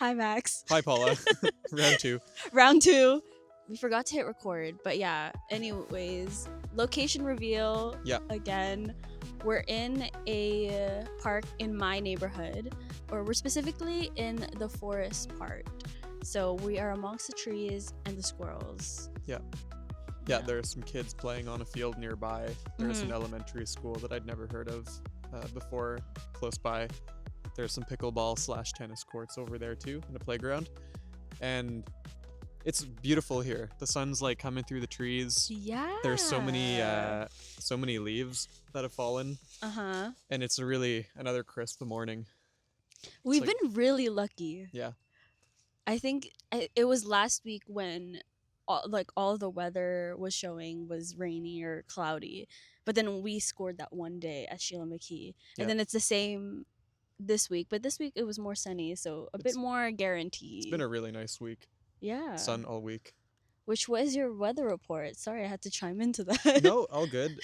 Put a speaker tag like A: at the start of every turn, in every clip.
A: Hi, Max.
B: Hi, Paula. Round two.
A: Round two. We forgot to hit record, but yeah. Anyways, location reveal.
B: Yeah.
A: Again, we're in a park in my neighborhood, or we're specifically in the forest part. So we are amongst the trees and the squirrels.
B: Yeah, there are some kids playing on a field nearby. There's an elementary school that I'd never heard of before close by. There's some pickleball/tennis courts over there too, and a playground. And it's beautiful here. The sun's like coming through the trees.
A: Yeah.
B: There's so many leaves that have fallen. And it's another crisp morning.
A: We've been really lucky.
B: Yeah.
A: I think it was last week when all the weather was showing was rainy or cloudy, but then we scored that one day at Sheila McKee, and then it's the same this week, but this week it was more sunny, so a bit more guaranteed.
B: It's been a really nice week.
A: Yeah.
B: Sun all week.
A: Which was your weather report? Sorry, I had to chime into that.
B: No, all good.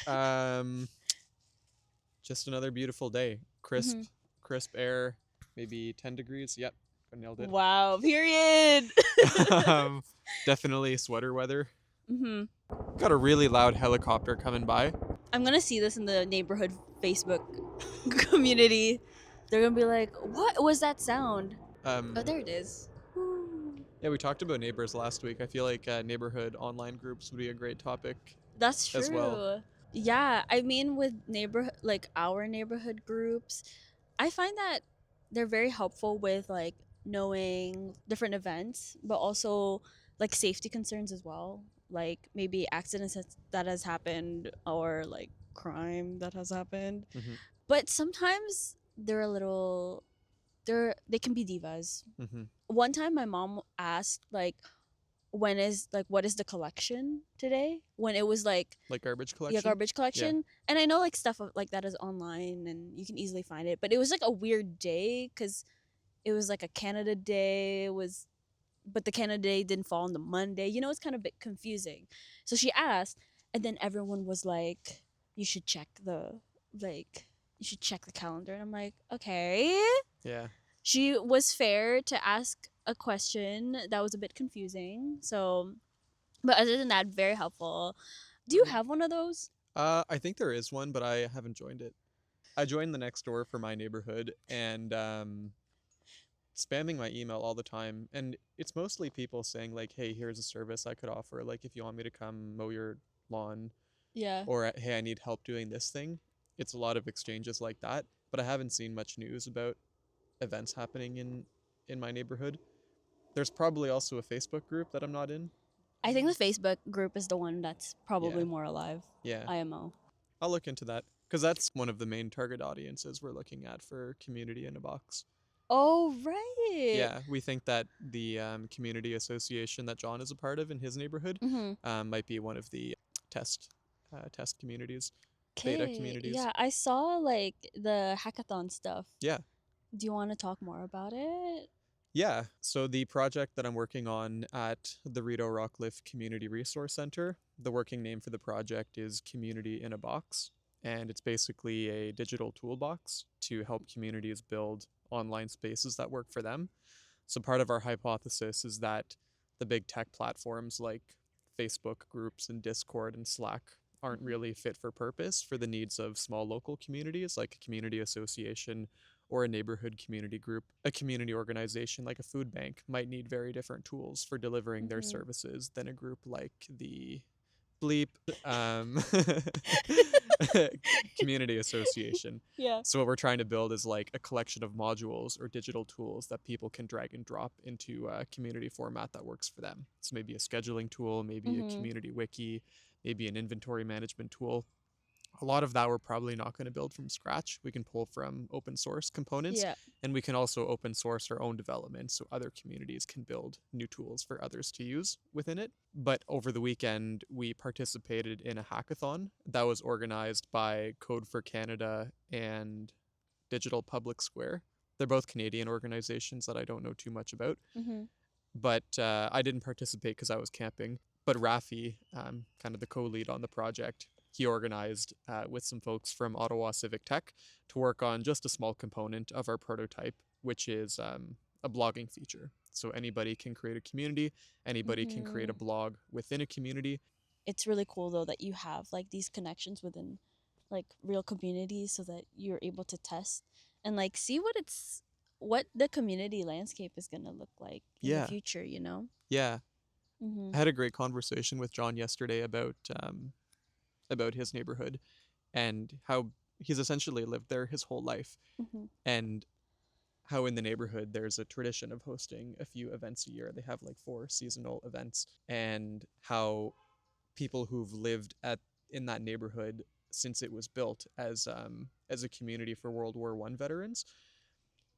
B: Just another beautiful day. Crisp air, maybe 10 degrees. Yep, I nailed it.
A: Wow, period.
B: Definitely sweater weather. Got a really loud helicopter coming by.
A: I'm gonna see this in the neighborhood Facebook community. They're gonna be like, what was that sound? Oh, there it is.
B: Yeah, we talked about neighbors last week. I feel like neighborhood online groups would be a great topic.
A: That's true.
B: As well.
A: Yeah, I mean, with our neighborhood groups, I find that they're very helpful with like knowing different events, but also like safety concerns as well, like maybe accidents that has happened or like crime that has happened. But sometimes they're a little they can be divas. One time my mom asked like what is the collection today, when it was like
B: garbage collection.
A: Yeah, garbage collection. And I know like stuff like that is online and you can easily find it, but it was like a weird day because it was like a Canada Day, but the Canada Day didn't fall on the Monday. It's kind of a bit confusing. So she asked, and then everyone was like, you should check the calendar. And I'm like, okay.
B: Yeah.
A: She was fair to ask a question that was a bit confusing. So, but other than that, very helpful. Do you have one of those?
B: I think there is one, but I haven't joined it. I joined the next door for my neighborhood and spamming my email all the time. And it's mostly people saying like, hey, here's a service I could offer. Like if you want me to come mow your lawn.
A: Yeah.
B: Or hey, I need help doing this thing. It's a lot of exchanges like that. But I haven't seen much news about events happening in my neighborhood. There's probably also a Facebook group that I'm not in.
A: I think the Facebook group is the one that's probably more alive.
B: Yeah.
A: IMO.
B: I'll look into that because that's one of the main target audiences we're looking at for Community in a Box.
A: Oh, right.
B: Yeah, we think that the community association that John is a part of in his neighborhood might be one of the test communities, beta communities.
A: Yeah, I saw like the hackathon stuff.
B: Yeah.
A: Do you want to talk more about it?
B: Yeah, so the project that I'm working on at the Rideau Rockcliffe Community Resource Center, the working name for the project is Community in a Box, and it's basically a digital toolbox to help communities build online spaces that work for them. So part of our hypothesis is that the big tech platforms like Facebook groups and Discord and Slack aren't really fit for purpose for the needs of small local communities like a community association or a neighborhood community group. A community organization like a food bank might need very different tools for delivering their services than a group like the bleep community association.
A: Yeah.
B: So what we're trying to build is like a collection of modules or digital tools that people can drag and drop into a community format that works for them. So maybe a scheduling tool, maybe a community wiki, maybe an inventory management tool. A lot of that we're probably not going to build from scratch. We can pull from open source components, and we can also open source our own development so other communities can build new tools for others to use within it. But over the weekend, we participated in a hackathon that was organized by Code for Canada and Digital Public Square. They're both Canadian organizations that I don't know too much about. But I didn't participate because I was camping. But Rafi, kind of the co-lead on the project, he organized with some folks from Ottawa Civic Tech to work on just a small component of our prototype, which is a blogging feature. So anybody can create a community, anybody can create a
A: Mm-hmm.
B: blog within a community.
A: It's really cool though that you have like these connections within like real communities so that you're able to test and like see what the community landscape is going to look like in the
B: Yeah,
A: future, you know?
B: yeah. I
A: Mhm.
B: had a great conversation with John yesterday about his neighborhood and how he's essentially lived there his whole life,
A: Mhm.
B: and how in the neighborhood there's a tradition of hosting a few events a year. They have like 4 seasonal events, and how people who've lived at in that neighborhood since it was built as a community for World War I veterans,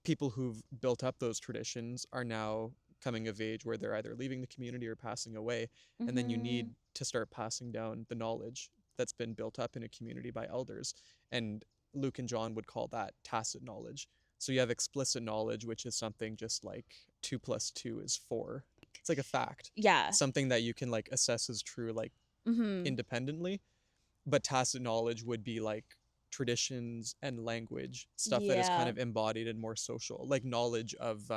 B: people who've built up those traditions are now coming of age where they're either leaving the community or passing away, and then you need
A: Mhm.
B: to start passing down the knowledge that's been built up in a community by elders. And Luke and John would call that tacit knowledge. So you have explicit knowledge, which is something just like 2 plus 2 is 4. It's like a fact,
A: Yeah.
B: something that you can like assess as true like
A: Mhm.
B: independently. But tacit knowledge would be like traditions and language, stuff that is kind
A: Yeah.
B: of embodied and more social, like knowledge of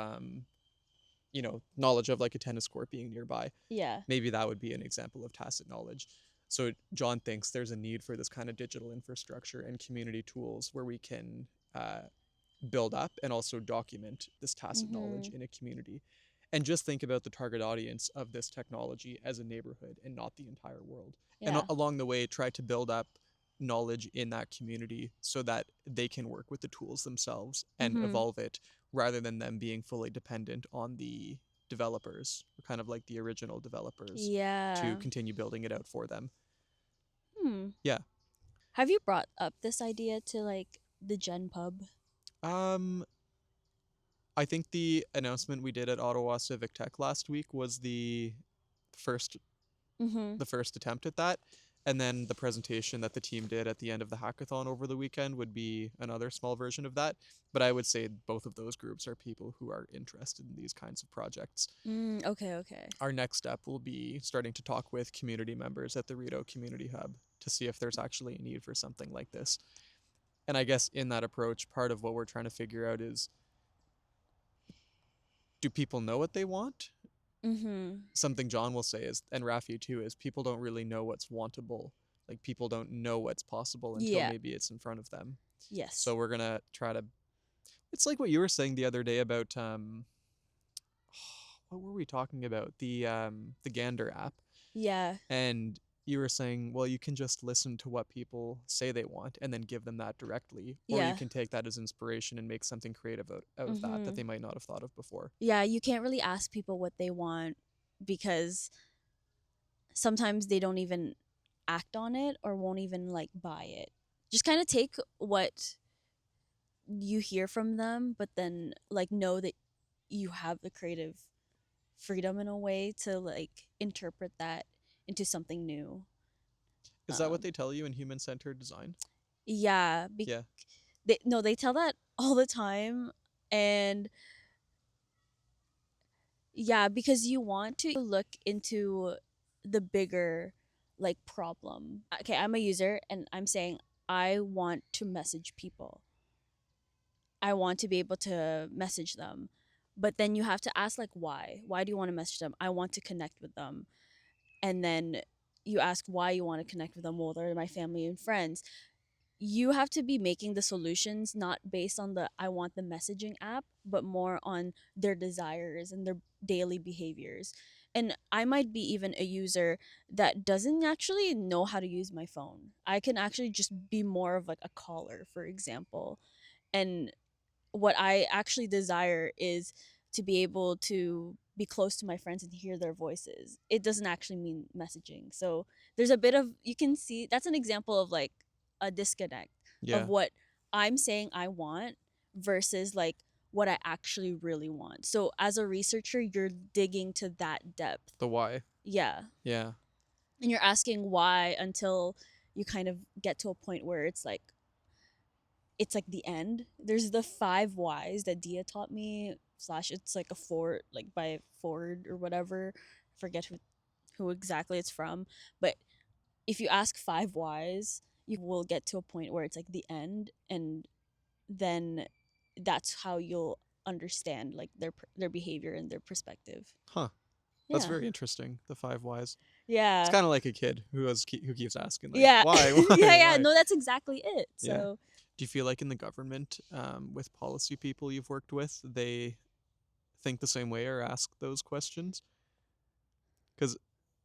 B: knowledge of like a tennis court being nearby.
A: Yeah.
B: Maybe that would be an example of tacit knowledge. So John thinks there's a need for this kind of digital infrastructure and community tools where we can build up and also document this tacit knowledge
A: Mhm.
B: in a community. And just think about the target audience of this technology as a neighborhood and not the entire world. And
A: Yeah.
B: along the way, try to build up knowledge in that community so that they can work with the tools themselves and
A: Mhm.
B: evolve it, rather than them being fully dependent on the developers, or kind of like the original developers, to
A: Yeah.
B: continue building it out for them.
A: Hmm.
B: Yeah.
A: Have you brought up this idea to like the Gen Pub?
B: Um, I think the announcement we did at Ottawa Civic Tech last week was first
A: Mhm.
B: the first attempt at that. And then the presentation that the team did at the end of the hackathon over the weekend would be another small version of that. But I would say both of those groups are people who are interested in these kinds of projects.
A: Okay, okay.
B: Our next step will be starting to talk with community members at the Rito Community Hub to see if there's actually a need for something like this. And I guess in that approach, part of what we're trying to figure out is, do people know what they want?
A: Mhm.
B: Something John will say is, and Rafi too, is people don't really know what's wantable. Like people don't know what's possible until
A: Yeah.
B: maybe it's in front of them.
A: Yes.
B: So we're gonna try to. It's like what you were saying the other day about what were we talking about? The Gander app,
A: Yeah.
B: and you were saying, well, you can just listen to what people say they want and then give them that directly, or you
A: Yeah.
B: can take that as inspiration and make something creative out of that
A: Mhm.
B: they might not have thought of before.
A: Yeah, you can't really ask people what they want because sometimes they don't even act on it or won't even like buy it. Just kind of take what you hear from them, but then like know that you have the creative freedom in a way to like interpret that into something new.
B: Is that what
A: Um,
B: they tell you in human-centered design?
A: yeah,
B: Yeah.
A: they no, they tell that all the time, and yeah, because you want to look into the bigger like problem. Okay, I'm a user and I'm saying I want to message people. I want to be able to message them. But then you have to ask like why? Why do you want to message them? I want to connect with them. And then you ask why you want to connect with them. Well, they're my family and friends. You have to be making the solutions not based on the I want the messaging app, but more on their desires and their daily behaviors. And I might be even a user that doesn't actually know how to use my phone. I can actually just be more of like a caller, for example. And what I actually desire is to be able to be close to my friends and hear their voices. It doesn't actually mean messaging. So there's a bit of, you can see that's an example of like a disconnect of
B: Yeah.
A: what I'm saying I want versus like what I actually really want. So as a researcher, you're digging to that depth.
B: The why.
A: Yeah.
B: Yeah.
A: And you're asking why until you kind of get to a point where it's like the end. There's the 5 whys that Dia taught me. Slash, it's like a Ford, like by Ford or whatever. Forget who exactly it's from. But if you ask 5 whys, you will get to a point where it's like the end, and then that's how you'll understand like their behavior and their perspective.
B: Huh. That's
A: Yeah.
B: very interesting. The 5 whys. It's
A: Yeah.
B: kind of like a kid who keeps asking like,
A: Yeah.
B: why,
A: Yeah,
B: why,
A: yeah.
B: why?
A: No, that's exactly it.
B: Yeah.
A: So,
B: Do you feel like in the government, with policy people you've worked with, they think the same way or ask those questions? Because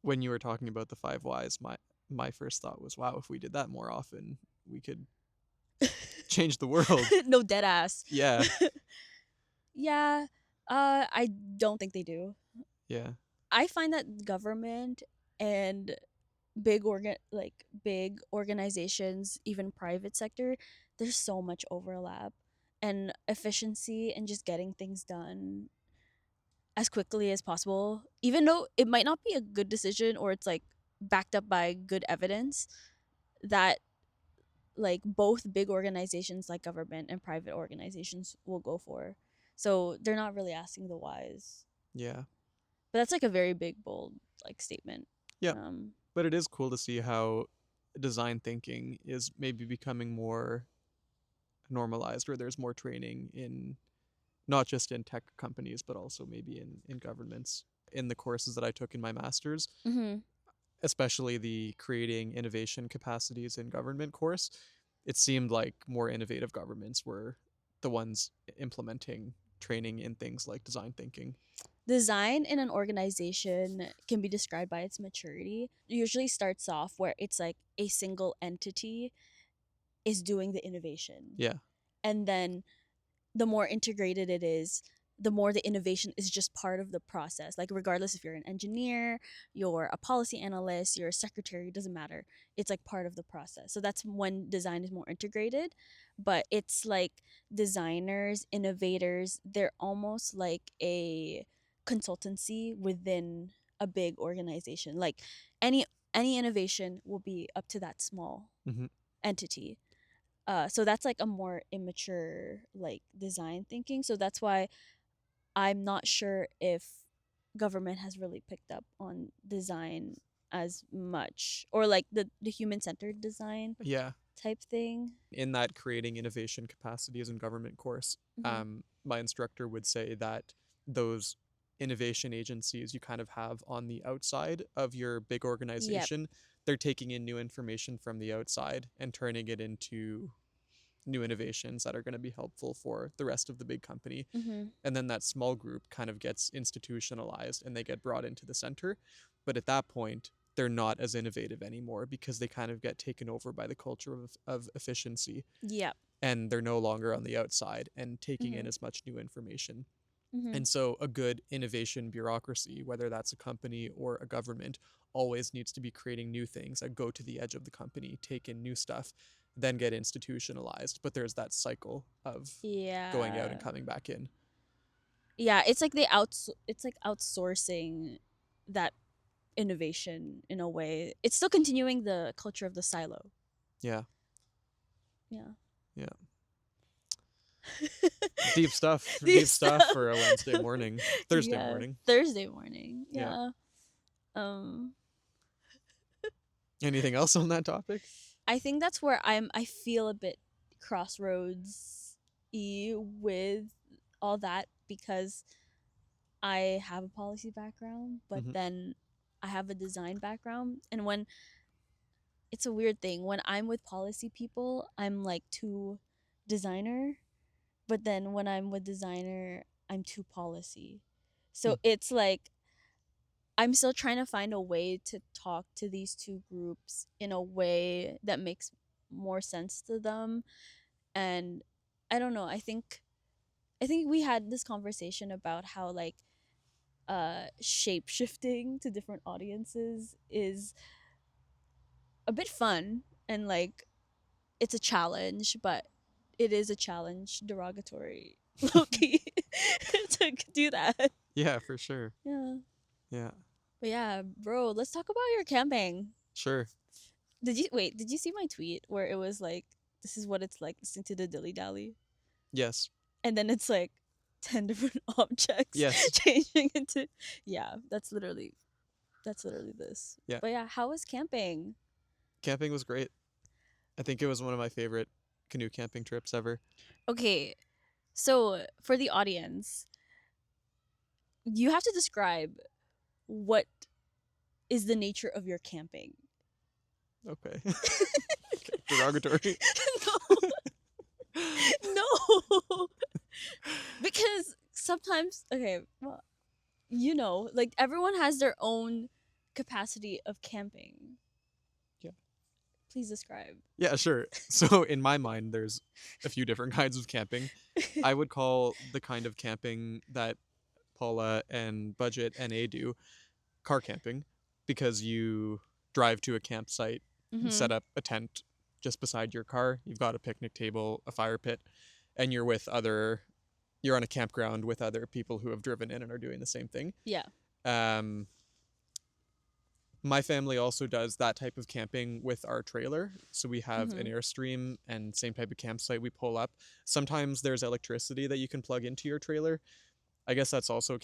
B: when you were talking about the 5 whys, my first thought was, wow, if we did that more often, we could change the world.
A: no, dead ass.
B: Yeah.
A: Yeah. I don't think they do.
B: Yeah.
A: I find that government and big organizations, even private sector, there's so much overlap and efficiency and just getting things done as quickly as possible, even though it might not be a good decision or it's like backed up by good evidence, that like both big organizations like government and private organizations will go for. So they're not really asking the whys.
B: Yeah.
A: But that's like a very big bold like statement.
B: Yeah.
A: Um
B: But it is cool to see how design thinking is maybe becoming more normalized, where there's more training in not just in tech companies, but also maybe in governments. In the courses that I took in my master's,
A: mhm.
B: especially the creating innovation capacities in government course, it seemed like more innovative governments were the ones implementing training in things like design thinking.
A: Design in an organization can be described by its maturity. It usually starts off where it's like a single entity is doing the innovation.
B: Yeah.
A: And then the more integrated it is, the more the innovation is just part of the process. Like, regardless if you're an engineer, you're a policy analyst, you're a secretary, it doesn't matter. It's like part of the process. So that's when design is more integrated. But it's like designers, innovators, they're almost like a consultancy within a big organization. Like any any innovation will be up to that small
B: Mm-hmm.
A: entity. So that's like a more immature like design thinking. So that's why I'm not sure if government has really picked up on design as much, or like the human centered design
B: Yeah.
A: type thing.
B: In that creating innovation capacities in government course,
A: Mm-hmm.
B: my instructor would say that those innovation agencies you kind of have on the outside of your big
A: Yep.
B: organization, they're taking in new information from the outside and turning it into new innovations that are going to be helpful for the rest of the big company.
A: Mm-hmm.
B: And then that small group kind of gets institutionalized and they get brought into the center. But at that point, they're not as innovative anymore because they kind of get taken over by the culture of efficiency,
A: Yep.
B: and they're no longer on the outside and taking
A: Mm-hmm.
B: in as much new information.
A: Mm-hmm.
B: And so a good innovation bureaucracy, whether that's a company or a government, always needs to be creating new things that go to the edge of the company, take in new stuff, then get institutionalized. But there's that cycle of going out and
A: Yeah.
B: coming back in.
A: Yeah, it's like outsourcing that innovation in a way. It's still continuing the culture of the silo.
B: Yeah.
A: Yeah.
B: Yeah. Deep stuff.
A: Deep
B: Deep stuff
A: stuff.
B: for a Wednesday morning. Thursday
A: Yeah.
B: morning.
A: Thursday morning.
B: Yeah.
A: Yeah. Um
B: Anything else on that topic?
A: I think that's where I feel a bit crossroads with all that, because I have a policy background, but
B: Mm-hmm.
A: then I have a design background, and when it's a weird thing, when I'm with policy people, I'm like too designer, but then when I'm with designer, I'm too policy. So it's like I'm still trying to find a way to talk to these two groups in a way that makes more sense to them. And I don't know, I think we had this conversation about how like shape shifting to different audiences is a bit fun, and like it's a challenge, but it is a challenge derogatory Loki to do that.
B: Yeah, for sure.
A: Yeah.
B: Yeah.
A: But yeah, bro, let's talk about your camping.
B: Sure.
A: Did you see my tweet where it was like, this is what it's like listening to the dilly dally?
B: Yes.
A: And then it's like 10 different objects
B: Yes.
A: changing into, yeah, that's literally this.
B: Yeah.
A: But yeah, how was camping?
B: Camping was great. I think it was one of my favorite canoe camping trips ever.
A: Okay, So, for the audience, you have to describe what is the nature of your camping.
B: Okay. Okay. Derogatory.
A: No. No. Because sometimes, okay, well, like everyone has their own capacity of camping.
B: Yeah.
A: Please describe.
B: Yeah, sure. So in my mind, there's a few different kinds of camping. I would call the kind of camping that Paula and Budget and A do car camping, because you drive to a campsite and
A: Mm-hmm.
B: set up a tent just beside your car. You've got a picnic table, a fire pit, and you're on a campground with other people who have driven in and are doing the same thing.
A: Yeah.
B: Um, my family also does that type of camping with our trailer. So we have an
A: Mm-hmm.
B: Airstream and same type of campsite we pull up. Sometimes there's electricity that you can plug into your trailer. I guess that's also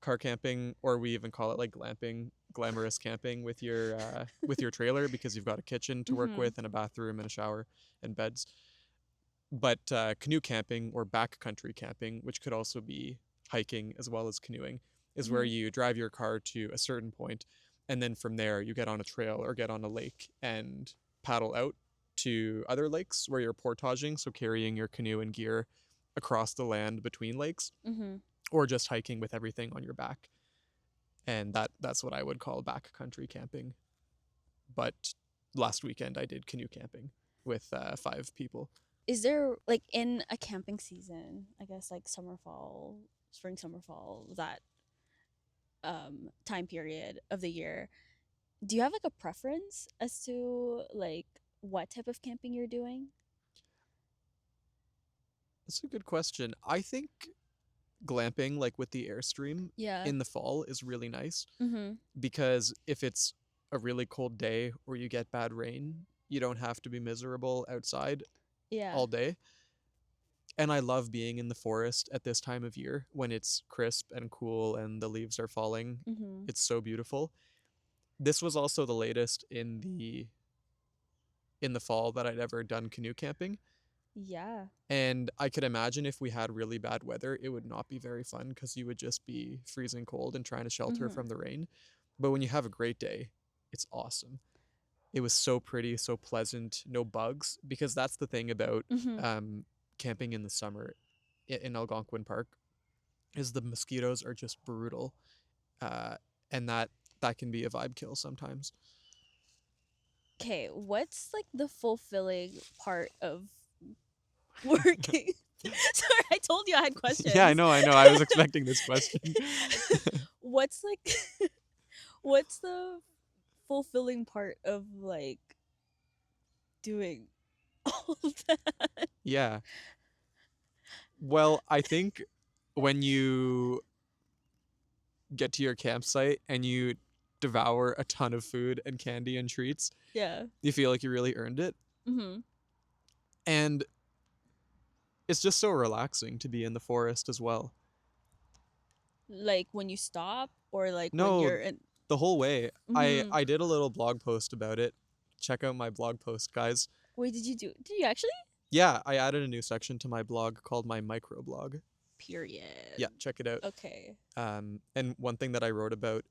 B: car camping, or we even call it like glamping, glamorous camping with your trailer, because you've got a kitchen to work
A: Mm-hmm.
B: with and a bathroom and a shower and beds. But canoe camping or backcountry camping, which could also be hiking as well as canoeing, is where
A: Mm-hmm.
B: you drive your car to a certain point, and then from there you get on a trail or get on a lake and paddle out to other lakes where you're portaging, so carrying your canoe and gear across the land between lakes,
A: Mm-hmm.
B: or just hiking with everything on your back. And that's what I would call backcountry camping. But last weekend I did canoe camping with 5 people.
A: Is there like in a camping season, I guess like summer, fall, spring, summer, fall, that time period of the year, do you have like a preference as to like what type of camping you're doing?
B: That's a good question. I think glamping, like with the Airstream
A: Yeah.
B: in the fall, is really nice,
A: Mm-hmm.
B: because if it's a really cold day or you get bad rain, you don't have to be miserable outside
A: Yeah.
B: all day. And I love being in the forest at this time of year when it's crisp and cool and the leaves are falling.
A: Mm-hmm.
B: It's so beautiful. This was also the latest in the fall that I'd ever done canoe camping.
A: Yeah.
B: And I could imagine if we had really bad weather, it would not be very fun, because you would just be freezing cold and trying to shelter
A: Mm-hmm.
B: from the rain. But when you have a great day, it's awesome. It was so pretty, so pleasant, no bugs, because that's the thing about
A: Mm-hmm.
B: camping in the summer in Algonquin Park, is the mosquitoes are just brutal, uh, and that can be a vibe kill sometimes.
A: Okay, what's like the fulfilling part of working? Sorry, I told you I had
B: Yeah,
A: questions.
B: I know. I was expecting this question.
A: What's like what's the fulfilling part of like doing all that?
B: Yeah. Well, I think when you get to your campsite and you devour a ton of food and candy and treats,
A: Yeah.
B: you feel like you really earned it.
A: Mm-hmm.
B: And it's just so relaxing to be in the forest as well.
A: Like when you stop or like when
B: No,
A: you're in.
B: the whole way. I
A: Mm-hmm.
B: I did a little blog post about it. Check out my blog post, guys.
A: Wait, did you actually?
B: Yeah, I added a new section to my blog called my microblog.
A: Period.
B: Yeah, check it out.
A: Okay.
B: And one thing that I wrote about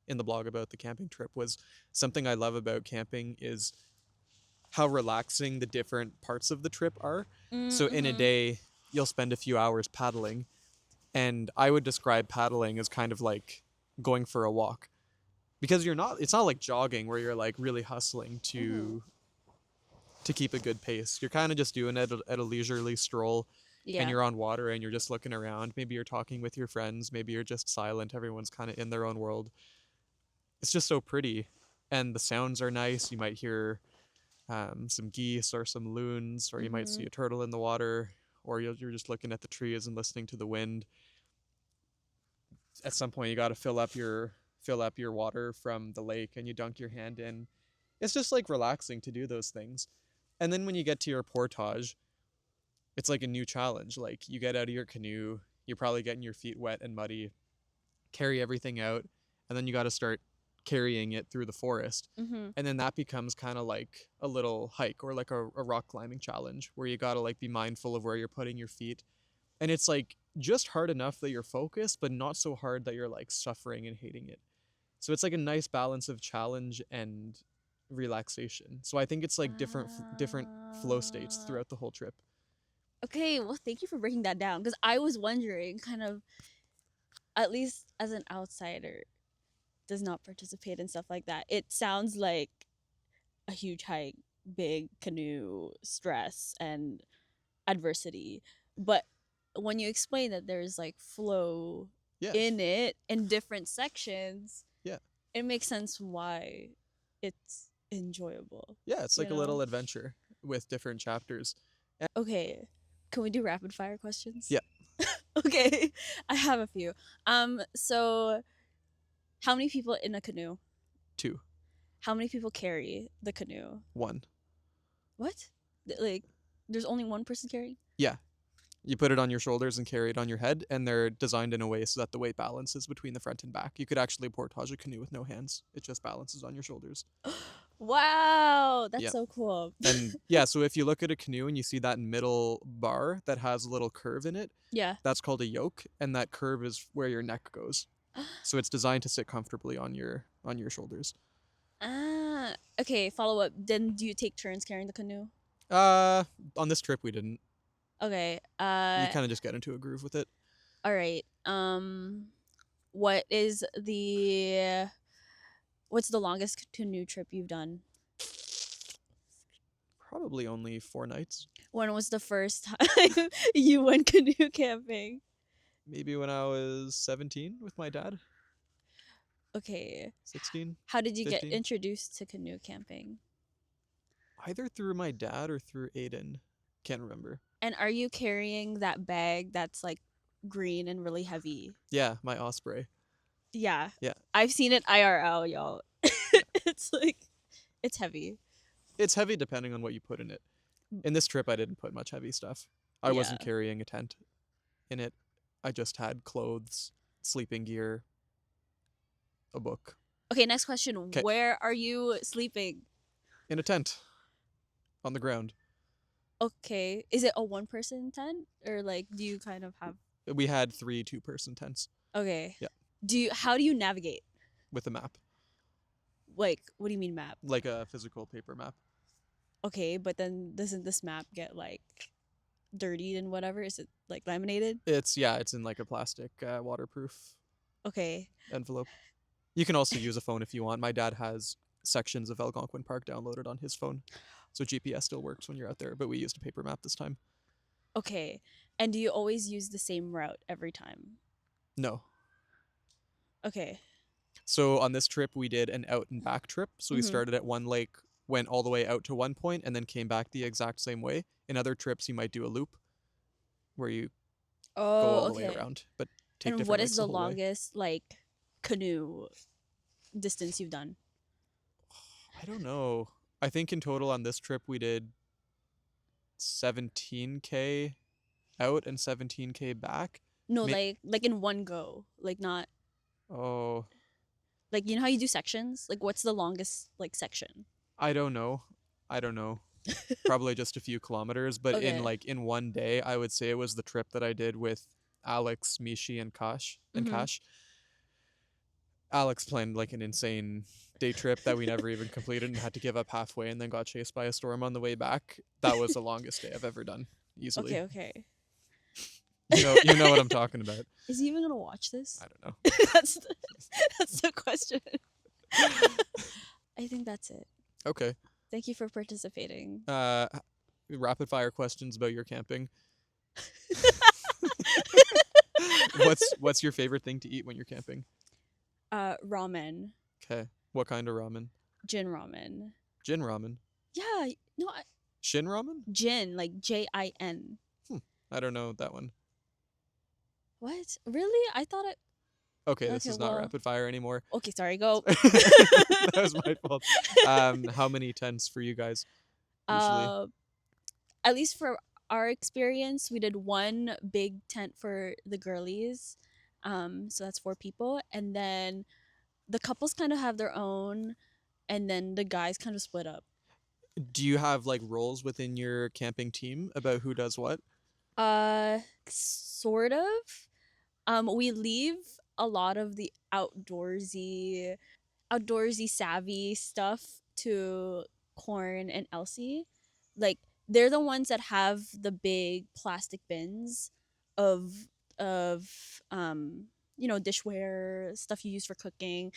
B: in the blog about the camping trip was, something I love about camping is how relaxing the different parts of the trip are. So in a
A: Mm-hmm.
B: day, you'll spend a few hours paddling, and I would describe paddling as kind of like going for a walk, because it's not like jogging where you're like really hustling
A: Mm-hmm.
B: to keep a good pace. You're kind of just doing it at a leisurely stroll, and
A: Yeah.
B: you're on water and you're just looking around. Maybe you're talking with your friends, maybe you're just silent. Everyone's kind of in their own world. It's just so pretty, and the sounds are nice. You might hear some geese or some loons, or you might
A: Mm-hmm.
B: see a turtle in the water, or you're just looking at the trees and listening to the wind. At some point, you got to fill up your water from the lake, and you dunk your hand in. It's just like relaxing to do those things. And then when you get to your portage, it's like a new challenge. Like, you get out of your canoe, you're probably getting your feet wet and muddy, carry everything out, and then you got to start carrying it through the forest.
A: Mm-hmm.
B: And then that becomes kind of like a little hike or like a rock climbing challenge where you gotta like be mindful of where you're putting your feet. And it's like just hard enough that you're focused, but not so hard that you're like suffering and hating it. So it's like a nice balance of challenge and relaxation. So I think it's like different flow states throughout the whole trip.
A: Okay, well, thank you for breaking that down because I was wondering, kind of, at least as an outsider, does not participate in stuff like that. It sounds like a huge hike, big canoe, stress, and adversity. But when you explain that there's like flow
B: Yeah.
A: in it in different sections,
B: Yeah.
A: it makes sense why it's enjoyable.
B: Yeah, it's
A: You
B: like a
A: know?
B: little adventure with different chapters.
A: Okay. Can we do rapid fire questions?
B: Yeah.
A: Okay. I have a few. So how many people in a canoe?
B: 2.
A: How many people carry the canoe?
B: 1.
A: What? Like there's only one person carrying?
B: Yeah. You put it on your shoulders and carry it on your head, and they're designed in a way so that the weight balances between the front and back. You could actually portage a canoe with no hands. It just balances on your shoulders.
A: Wow, that's
B: Yeah.
A: so cool.
B: And yeah, so if you look at a canoe and you see that middle bar that has a little curve in it,
A: Yeah.
B: that's called a yoke, and that curve is where your neck goes. So it's designed to sit comfortably on your shoulders.
A: Okay, follow up. Then do you take turns carrying the canoe?
B: On this trip we didn't.
A: Okay.
B: You kind of just get into a groove with it.
A: All right. What is what's the longest canoe trip you've done?
B: Probably only 4 nights.
A: When was the first time you went canoe camping?
B: Maybe when I was 17 with my dad.
A: Okay.
B: 16.
A: How did you
B: 15.
A: get introduced to canoe camping?
B: Either through my dad or through Aiden. Can't remember.
A: And are you carrying that bag that's like green and really heavy?
B: Yeah, my Osprey.
A: Yeah.
B: Yeah.
A: I've seen it IRL, y'all. It's like it's heavy.
B: It's heavy depending on what you put in it. In this trip, I didn't put much heavy stuff. I wasn't
A: Yeah.
B: carrying a tent in it. I just had clothes, sleeping gear, a book.
A: Okay, next question.
B: 'Kay.
A: Where are you sleeping?
B: In a tent. On the ground.
A: Okay. Is it a one person tent? Or like do you kind of have
B: We had 3 2-person tents.
A: Okay.
B: Yeah.
A: How do you navigate?
B: With a map.
A: Like, what do you mean map?
B: Like a physical paper map.
A: Okay, but then doesn't this map get like dirtied and whatever? Is it like laminated?
B: It's in like a plastic waterproof
A: Okay.
B: envelope. You can also use a phone if you want. My dad has sections of Algonquin Park downloaded on his phone. So GPS still works when you're out there, but we used a paper map this time.
A: Okay. And do you always use the same route every time?
B: No.
A: Okay.
B: So on this trip, we did an out and back trip. So we
A: Mhm.
B: started at one lake, went all the way out to one point, and then came back the exact same way. In other trips, you might do a loop where you go all the way around, but take
A: And
B: different
A: what
B: lakes
A: is
B: the
A: the
B: whole way.
A: longest like canoe distance you've done?
B: I don't know. I think in total on this trip we did 17K out and 17K back.
A: No,
B: Ma-
A: like in one go. Like not
B: Oh,
A: like you know how you do sections? Like what's the longest like section?
B: I don't know. Probably just a few kilometers, but
A: Okay.
B: in one day, I would say it was the trip that I did with Alex, Mishi, and Kash.
A: Mhm.
B: Alex planned like an insane day trip that we never even completed and had to give up halfway and then got chased by a storm on the way back. That was the longest day I've ever done, easily.
A: Okay.
B: You know what I'm talking about.
A: Is he even gonna watch this?
B: I don't know.
A: That's the question. I think that's it.
B: Okay.
A: Thank you for participating.
B: Rapid fire questions about your camping. What's your favorite thing to eat when you're camping?
A: Ramen.
B: Okay. What kind of ramen?
A: Gin ramen.
B: Gin ramen.
A: Yeah, no,
B: Shin ramen?
A: gin, like Jin.
B: I don't know that one.
A: What? Really? I thought it.
B: Okay, this
A: Okay,
B: is not
A: well-
B: rapid fire anymore.
A: Okay, sorry. Go.
B: That was my fault. How many tents for you guys? Usually?
A: At least for our experience, we did one big tent for the girlies. So that's 4 people, and then the couples kind of have their own, and then the guys kind of split up.
B: Do you have like roles within your camping team about who does what?
A: Uh, sort of. We leave a lot of the outdoorsy savvy stuff to Corn and Elsie. Like, they're the ones that have the big plastic bins of of dishware, stuff you use for cooking,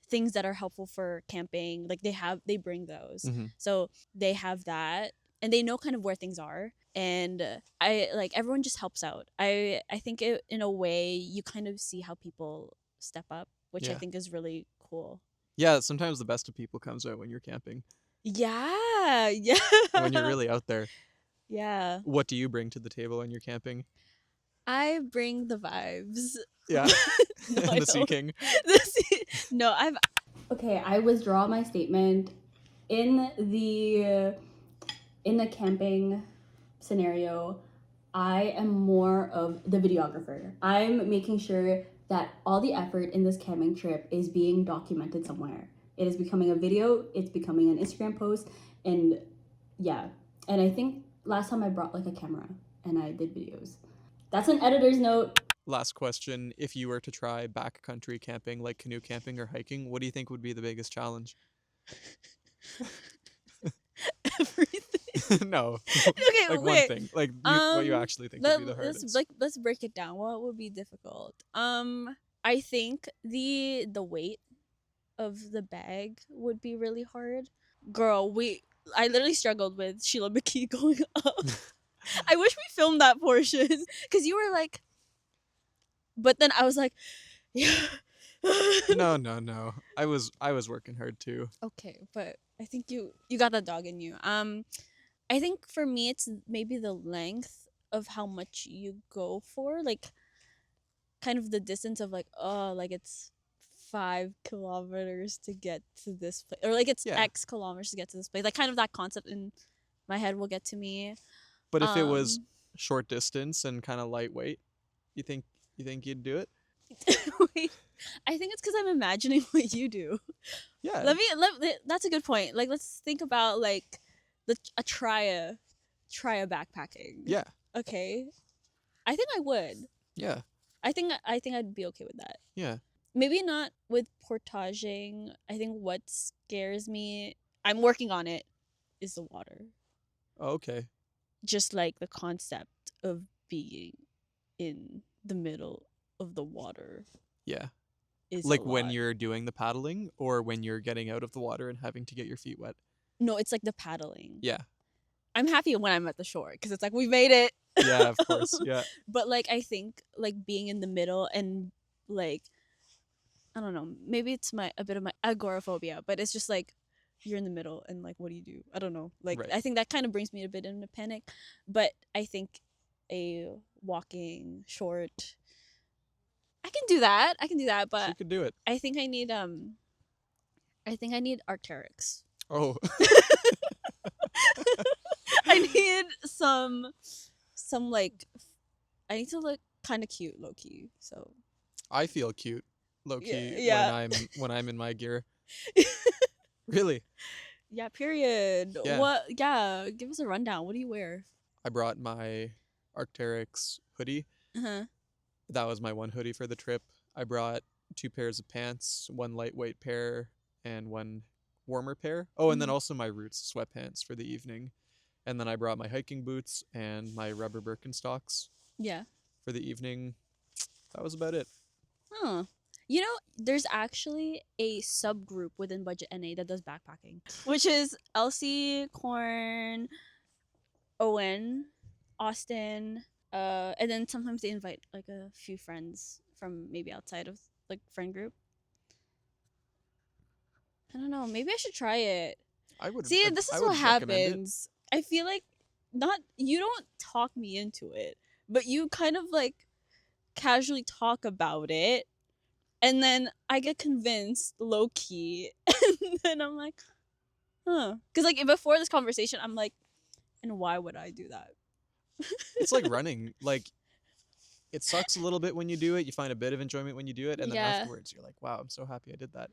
A: things that are helpful for camping. Like, they bring those.
B: Mm-hmm.
A: So they have that, and they know kind of where things are. And I like everyone just helps out. I think in a way you kind of see how people step up, which I
B: Yeah.
A: think is really cool.
B: Yeah, sometimes the best of people comes out when you're camping.
A: Yeah, yeah.
B: When you're really out there.
A: Yeah.
B: What do you bring to the table when you're camping?
A: I bring the vibes.
B: Yeah.
A: No, I
B: The Sea
A: don't.
B: King.
A: No, I've. Okay, I withdraw my statement. In the camping scenario, I am more of the videographer. I'm making sure that all the effort in this camping trip is being documented somewhere. It is becoming a video, it's becoming an Instagram post, and yeah. And I think last time I brought like a camera and I did videos. That's an editor's note.
B: Last question. If you were to try backcountry camping, like canoe camping or hiking, what do you think would be the biggest challenge?
A: Everything.
B: No.
A: Okay,
B: Like one
A: wait.
B: thing. Like what you actually think would be the hardest.
A: Let's break it down. What would be difficult? I think the weight of the bag would be really hard. Girl, I literally struggled with Sheila McKee going up. I wish we filmed that portion because you were like, but then I was like, yeah.
B: No. I was working hard too.
A: Okay, but I think you got that dog in you. I think for me it's maybe the length of how much you go for, like kind of the distance of like, oh, like it's 5 kilometers to get to this place, or like it's
B: Yeah.
A: X kilometers to get to this place. Like, kind of that concept in my head will get to me.
B: But if it was
A: Um,
B: short distance and kind of lightweight, you think you'd do it?
A: wait, I think it's because I'm imagining what you do.
B: Yeah.
A: That's a good point. Like, let's think about like a try a backpacking.
B: Yeah.
A: Okay, I think I would.
B: Yeah.
A: I think I'd be okay with that.
B: Yeah.
A: Maybe not with portaging. I think what scares me, I'm working on it, is the water.
B: Oh, okay.
A: Just like the concept of being in the middle of the water
B: Yeah.
A: is
B: Like
A: a
B: when
A: lot.
B: you're doing the paddling or when you're getting out of the water and having to get your feet wet.
A: No, it's like the paddling.
B: Yeah.
A: I'm happy when I'm at the shore because it's like we made it.
B: Yeah, of course. Yeah.
A: But like I think like being in the middle and like I don't know, maybe it's a bit of my agoraphobia, but it's just like you're in the middle and like what do you do? I don't know. Like
B: Right.
A: I think that kind of brings me a bit into panic, but I think a walking short I can do that.
B: She
A: But
B: could do it.
A: I think I think I need Arc'teryx.
B: Oh.
A: I need some like I need to look kind of cute low key. So
B: I feel cute, low key,
A: yeah.
B: when I'm in my gear. Really.
A: Yeah, period.
B: Yeah.
A: What? Yeah, give us a rundown. What do you wear?
B: I brought my Arc'teryx hoodie.
A: Uh-huh.
B: That was my one hoodie for the trip. I brought 2 pairs of pants, one lightweight pair and one warmer pair. Oh, and then
A: Mhm.
B: also my Roots sweatpants for the evening. And then I brought my hiking boots and my rubber Birkenstocks
A: Yeah.
B: for the evening. That was about it.
A: Huh. You know, there's actually a subgroup within Budget NA that does backpacking, which is Elsie, Corn, Owen, Austin, and then sometimes they invite like a few friends from maybe outside of like friend group. I don't know. Maybe I should try it.
B: I would
A: See, this
B: I
A: is what
B: would recommend it.
A: happens. I feel like not you don't talk me into it, but you kind of like casually talk about it, and then I get convinced low key, and then I'm like, huh? Because like before this conversation, I'm like, and why would I do that?
B: It's like running. Like it sucks a little bit when you do it. You find a bit of enjoyment when you do it, and then
A: Yeah.
B: afterwards you're like, wow, I'm so happy I did that.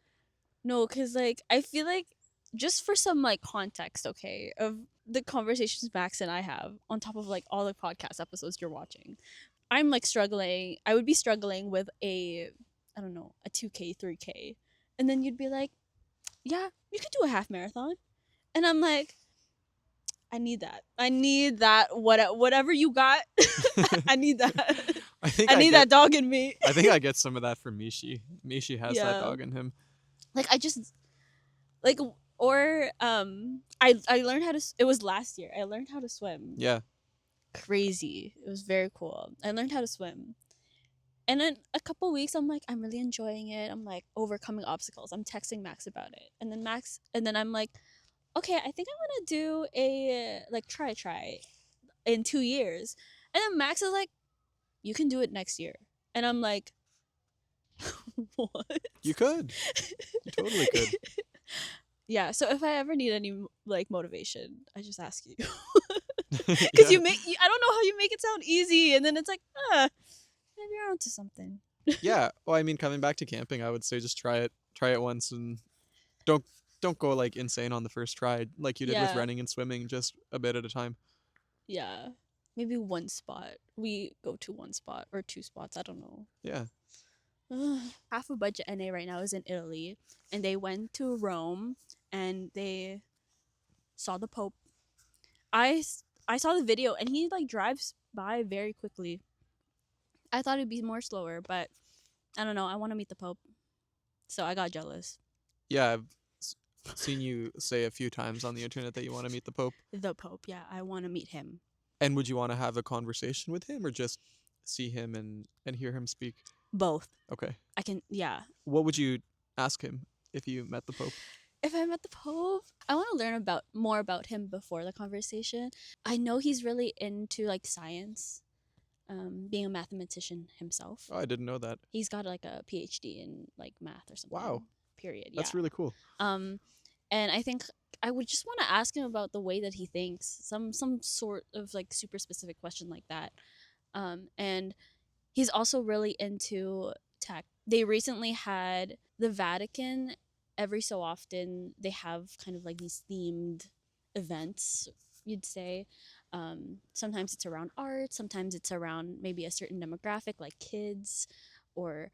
A: No, cuz like I feel like just for some like context, okay, of the conversations Max and I have on top of like all the podcast episodes you're watching. I'm like struggling. I would be struggling with a I don't know, a 2K, 3K. And then you'd be like, "Yeah, you could do a half marathon." And I'm like, I need that. I need that. Whatever you got, I need that.
B: I think
A: I
B: I
A: need
B: get
A: that dog in me.
B: I think I get some of that from Mishi. Mishi has that
A: Yeah.
B: dog in him.
A: Like I just like or I learned how to. It was last year. I learned how to swim.
B: Yeah.
A: Crazy. It was very cool. I learned how to swim. And then a couple weeks, I'm like, I'm really enjoying it. I'm like overcoming obstacles. I'm texting Max about it, and then I'm like, okay, I think I'm gonna do a like try in 2 years. And then Max is like, you can do it next year. And I'm like, what?
B: You could. You totally could.
A: Yeah. So if I ever need any like motivation, I just ask you, because
B: Yeah.
A: I don't know how you make it sound easy, and then it's like, maybe you're onto something.
B: Yeah. Well, I mean, coming back to camping, I would say just try it. Try it once, and don't don't go like insane on the first try, like you did with
A: Yeah.
B: running and swimming, just a bit at a time.
A: Yeah. Maybe one spot. We go to one spot or two spots. I don't know.
B: Yeah.
A: Half of budget NA right now is in Italy, and they went to Rome and they saw the Pope. I saw the video, and he like drives by very quickly. I thought it'd be more slower, but I don't know. I want to meet the Pope, so I got jealous.
B: Yeah. I've seen you say a few times on the internet that you want to meet the Pope.
A: The Pope, yeah, I want to meet him.
B: And would you want to have a conversation with him or just see him and hear him speak?
A: Both.
B: Okay.
A: I can, yeah.
B: What would you ask him if you met the Pope?
A: If I met the Pope, I want to learn more about him before the conversation. I know he's really into like science, being a mathematician himself.
B: Oh, I didn't know that.
A: He's got like a PhD in like math or something.
B: Wow.
A: Period.
B: That's
A: yeah.
B: really cool.
A: And I think I would just want to ask him about the way that he thinks, some sort of like super specific question like that. And he's also really into tech. They recently had the Vatican. Every so often, they have kind of like these themed events, you'd say. Sometimes it's around art, sometimes it's around maybe a certain demographic, like kids, or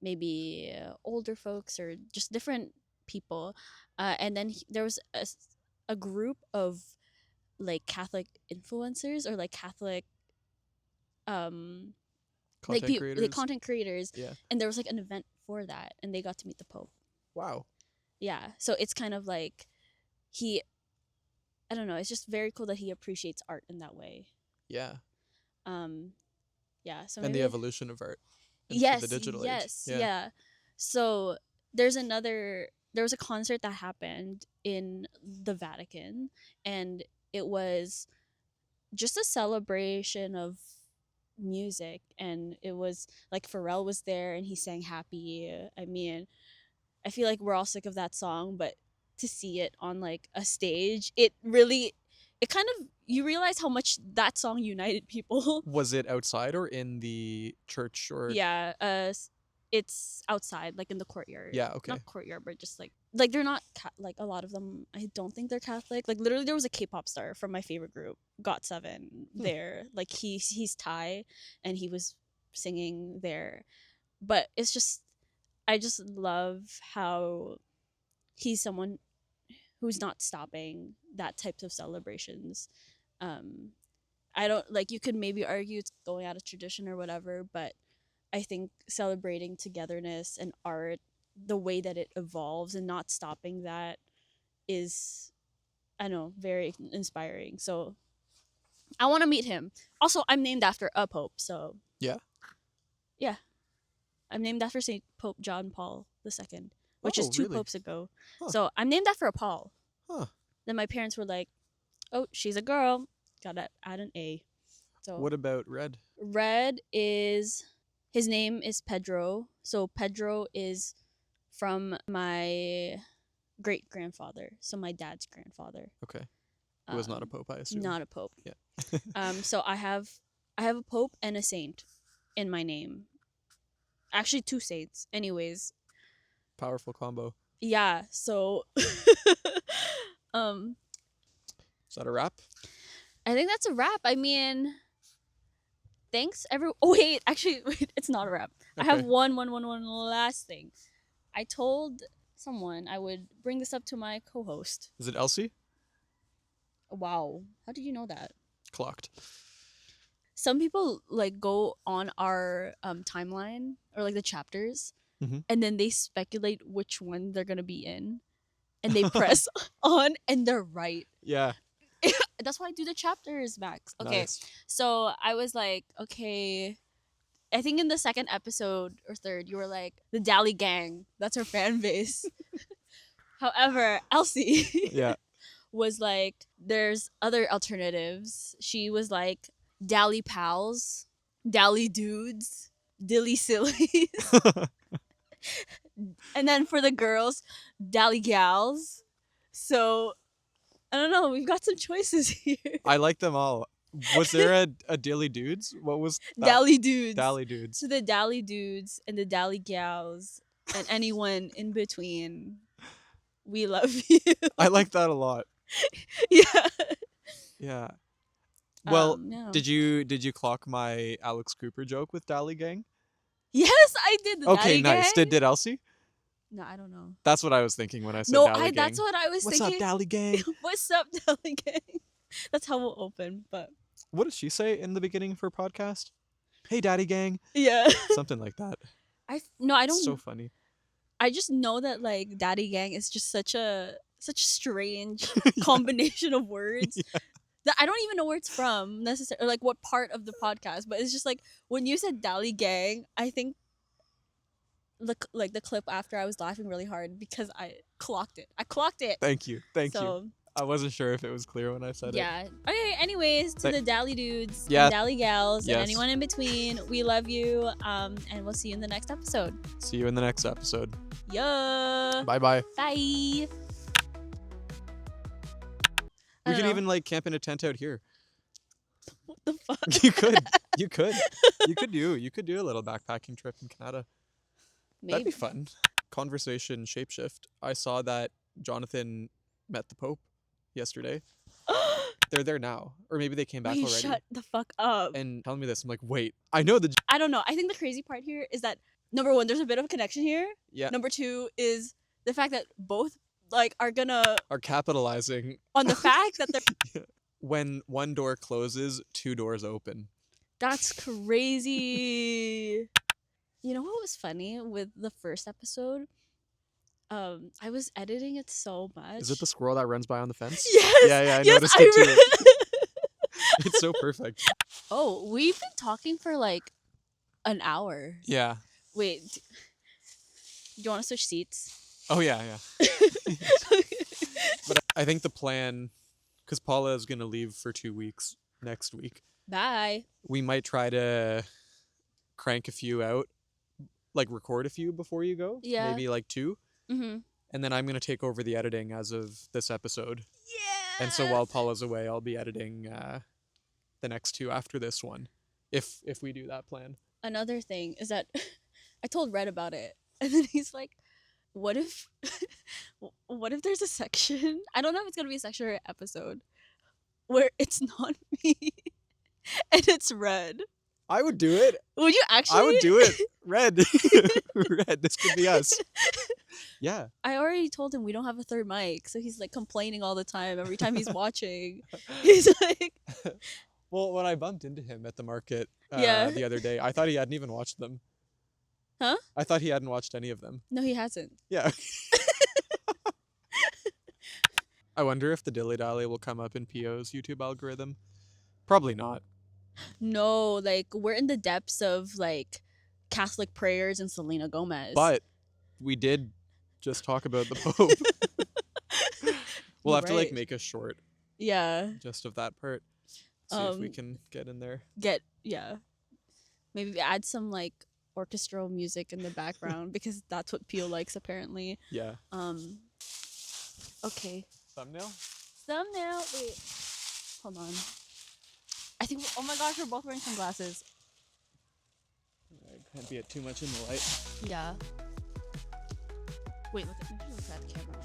A: maybe older folks, or just different people. And then there was a group of like Catholic influencers or like Catholic
B: Content creators.
A: like content creators,
B: Yeah.
A: and there was like an event for that, and they got to meet the Pope.
B: Wow.
A: Yeah, so it's kind of like he, I don't know, it's just very cool that he appreciates art in that way.
B: Yeah.
A: Yeah, so
B: And the
A: maybe
B: evolution of art into
A: yes,
B: the digital
A: yes,
B: age.
A: yeah. So there was a concert that happened in the Vatican, and it was just a celebration of music, and it was like Pharrell was there and he sang Happy. I mean, I feel like we're all sick of that song, but to see it on like a stage, it kind of, you realize how much that song united people.
B: Was it outside or in the church or?
A: Yeah, it's outside, like in the courtyard.
B: Yeah, okay.
A: Not courtyard, but just like they're not like a lot of them. I don't think they're Catholic. Like literally, there was a K-pop star from my favorite group, GOT7, there. Like he's Thai, and he was singing there. But it's just, I just love how he's someone who's not stopping that types of celebrations. I don't like, you could maybe argue it's going out of tradition or whatever, but I think celebrating togetherness and art, the way that it evolves and not stopping that is, I know, very inspiring. So I want to meet him. Also, I'm named after a pope, so
B: Yeah.
A: yeah. I'm named after Saint Pope John Paul II, which is two
B: really?
A: popes ago.
B: Huh.
A: So I'm named after a Paul.
B: Huh.
A: Then my parents were like, "Oh, she's a girl. Gotta add an A." So
B: What about Red?
A: Red is, his name is Pedro. So Pedro is from my great grandfather. So my dad's grandfather.
B: Okay. Who was not a pope, I assume.
A: Not a pope.
B: Yeah.
A: So I I have a pope and a saint in my name. Actually, 2 saints. Anyways,
B: Powerful combo.
A: yeah. So, um,
B: Is that a wrap?
A: I think that's a wrap. I mean, thanks every. Oh wait, actually, wait, it's not a wrap. I have
B: Okay.
A: one last thing. I told someone I would bring this up to my co-host.
B: Is it Elsie?
A: Wow, how did you know that?
B: Clocked.
A: Some people like go on our timeline or like the chapters,
B: Mhm.
A: and then they speculate which one they're gonna be in, and they press on, and they're right.
B: Yeah.
A: That's why I do the chapters, Max. Okay,
B: Nice.
A: so I was like, okay. I think in the second episode or third, you were like, the Dally Gang. That's her fan base. However, Elsie
B: Yeah.
A: was like, there's other alternatives. She was like, Dally Pals, Dally Dudes, Dilly Sillies. And then for the girls, Dally Gals. So, I don't know. We've got some choices here.
B: I like them all. Was there a Dilly Dudes? What was that?
A: Dally Dudes.
B: Dally Dudes.
A: So the Dally Dudes and the Dally Gals and anyone in between. We love you.
B: I like that a lot.
A: Yeah.
B: Yeah. Well,
A: no.
B: did you clock my Alex Cooper joke with Dally Gang?
A: Yes, I did the
B: Okay,
A: Dally
B: nice.
A: Gang.
B: Did Elsie?
A: No, I don't know.
B: That's what I was thinking when I said
A: No,
B: Dally Gang.
A: that's what I was
B: What's
A: thinking.
B: up, Dally Gang?
A: What's up, Dally Gang? That's how we'll open, but
B: What did she say in the beginning of her podcast? Hey, Daddy Gang.
A: yeah.
B: Something like that.
A: I don't.
B: It's so funny.
A: I just know that like Daddy Gang is just such a strange combination of words.
B: Yeah.
A: That I don't even know where it's from necessarily, or like what part of the podcast. But it's just like when you said Dally Gang, I think the clip after I was laughing really hard because I clocked it.
B: Thank you. Thank you.
A: So
B: I wasn't sure if it was clear when I said it.
A: yeah. Okay. Anyways, to the Dally Dudes,
B: Yeah.
A: and Dally Gals,
B: Yes.
A: and anyone in between, we love you. And we'll see you in the next episode.
B: See you in the next episode.
A: Yeah.
B: Bye-bye.
A: Bye.
B: We could even like camp in a tent out here.
A: What the fuck?
B: You could. You could do a little backpacking trip in Canada.
A: Maybe.
B: That'd be fun. Conversation shapeshift. I saw that Jonathan met the Pope yesterday. They're there now. Or maybe they came back
A: Wait,
B: already.
A: shut the fuck up.
B: And telling me this, I'm like, wait, I know the
A: I don't know. I think the crazy part here is that number one, there's a bit of a connection here.
B: Yeah.
A: Number two is the fact that both like are gonna
B: are capitalizing
A: on the fact that they're
B: when one door closes, 2 doors open.
A: That's crazy. You know what was funny with the first episode? I was editing it so much.
B: Is it the squirrel that runs by on the fence?
A: Yes.
B: Yeah, I
A: yes,
B: noticed it too. It's so perfect.
A: Oh, we've been talking for like an hour.
B: Yeah.
A: Wait. Do you want to switch seats?
B: Oh yeah. But I think the plan, because Paula is gonna leave for 2 weeks next week.
A: Bye.
B: We might try to crank a few out, like record a few before you go.
A: Yeah.
B: Maybe like 2.
A: Mm-hmm.
B: And then I'm gonna take over the editing as of this episode.
A: Yeah.
B: And so while Paula's away, I'll be editing the next 2 after this one, if we do that plan.
A: Another thing is that I told Red about it, and then he's like, "What if, what if there's a section? I don't know if it's gonna be a section or an episode where it's not me and it's Red."
B: I would do it.
A: Would you actually?
B: I would do it. Red. Red. This could be us. Yeah.
A: I already told him we don't have a third mic, so he's like complaining all the time every time he's watching. He's like,
B: Well, when I bumped into him at the market
A: Yeah.
B: the other day, I thought he hadn't even watched them.
A: Huh?
B: I thought he hadn't watched any of them.
A: "No, he hasn't."
B: Yeah. I wonder if the Dilly Dally will come up in PO's YouTube algorithm. Probably not.
A: No, like we're in the depths of like Catholic prayers and Selena Gomez.
B: But we did just talk about the Pope. We'll have to like
A: Right.
B: make a short
A: Yeah.
B: just of that part. See if we can get in there.
A: Maybe add some like orchestral music in the background because that's what Pio likes apparently.
B: Yeah.
A: Okay.
B: Thumbnail?
A: Thumbnail. Wait. Hold on. I think. Oh my gosh, we're both wearing sunglasses.
B: Can't be too much in the light.
A: Yeah. Wait, make sure you look at the camera.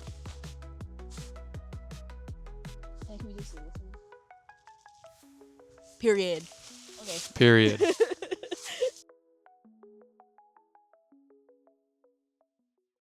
A: Hey, can we just see this one? Period. Okay.
B: Period.